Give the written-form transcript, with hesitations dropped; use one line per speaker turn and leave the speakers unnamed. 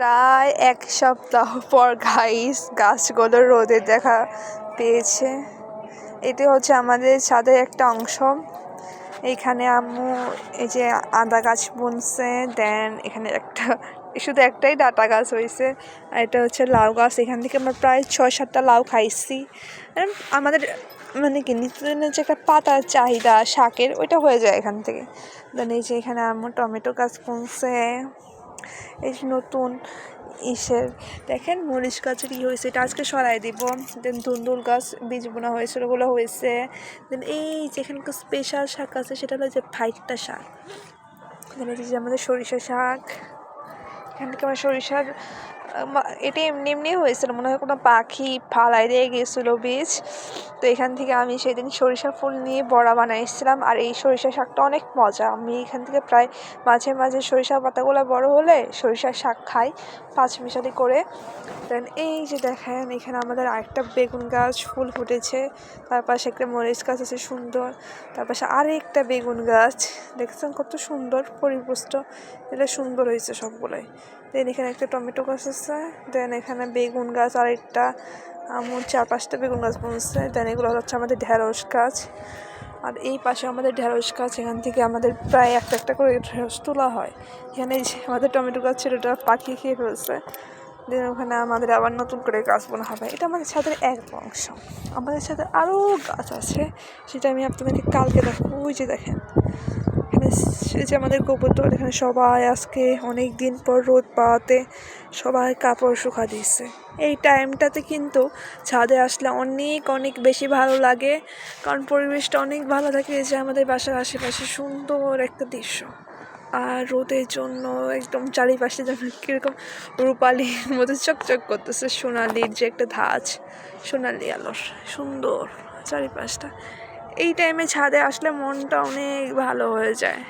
প্রায় ১ সপ্তাহ পর গাছগুলো রোদে দেখা পেয়েছে। এটি হচ্ছে আমাদের ছাদের একটা অংশ। এইখানে আম্মু এই যে আদা গাছ বুনছে, দেন এখানে শুধু একটাই ডাটা গাছ হয়েছে, আর এটা হচ্ছে লাউ গাছ। এখান থেকে আমরা প্রায় ৬-৭টা লাউ খাইছি। আমাদের মানে কি নিত্যদিনের যে একটা পাতার চাহিদা শাকের, ওইটা হয়ে যায় এখান থেকে। দেন এই যে এখানে আম্মু টমেটো গাছ বুনছে। এই নতুন দেখেন মরিচ গাছের হয়েছে, এটা আজকে সরাই দিব। দেন ধুন্দুল গাছ বীজ বোনা হয়েছিল, ওগুলো হয়েছে। দেন এই যেখানে স্পেশাল শাক আছে, সেটা হলো যে ফাইটটা শাক। দেন এই যে আমাদের সরিষা শাক। এখান থেকে আমার সরিষার এটা এমনি এমনি হয়েছিল, মনে হয় কোনো পাখি ফালাই দিয়ে গেছিলো বীজ। তো এখান থেকে আমি সেদিন সরিষা ফুল নিয়ে বড়া বানাইছিলাম। আর এই সরিষা শাকটা অনেক মজা। আমি এখান থেকে প্রায় মাঝে মাঝে সরিষা পাতাগুলো বড় হলে সরিষার শাক খাই পাঁচমিশালি করে। দেন এই যে দেখেন এখানে আমাদের আরেকটা বেগুন গাছ ফুল ফুটেছে, তার পাশে একটা মরিচ গাছ আছে সুন্দর, তার পাশে আরেকটা বেগুন গাছ দেখছেন কত সুন্দর পরিপুষ্ট। এটা সুন্দর হয়েছে সবগুলোই। দেন এখানে একটা টমেটো গাছ আছে। দেন এখানে বেগুন গাছ আরেকটা, আমার 4-5টা বেগুন গাছ বুনছে। দেন এগুলো হচ্ছে আমাদের ঢেঁড়স গাছ। আর এই পাশে আমাদের ঢেঁড়স গাছ, এখান থেকে আমাদের প্রায় একটা করে ঢেঁড়স তোলা হয়। এখানে আমাদের টমেটো গাছ ছিল, ওটা পাখি খেয়ে ফেলছে। দেন ওখানে আমাদের আবার নতুন করে গাছ বোনা হবে। এটা আমাদের ছাদের এক অংশ। আমাদের ছাদে আরও গাছ আছে, সেটা আমি আপনাদেরকে কালকে দেখবো। ওই যে দেখেন এখানে এই যে আমাদের কবুতর, এখানে সবাই আজকে অনেক দিন পর রোদ পাওয়াতে সবাই কাপড় শুকা দিচ্ছে। এই টাইমটাতে কিন্তু ছাদে আসলে অনেক অনেক বেশি ভালো লাগে, কারণ পরিবেশটা অনেক ভালো থাকে। এই যে আমাদের বাসার আশেপাশে সুন্দর একটা দৃশ্য, আর রোদের জন্য একদম চারিপাশে যেন কীরকম রূপালির মতো চকচক করতেছে, সোনালির যে একটা ধাঁচ, সোনালি আলোর সুন্দর চারিপাশটা। এই টাইমে ছাদে আসলে মনটা অনেক ভালো হয়ে যায়।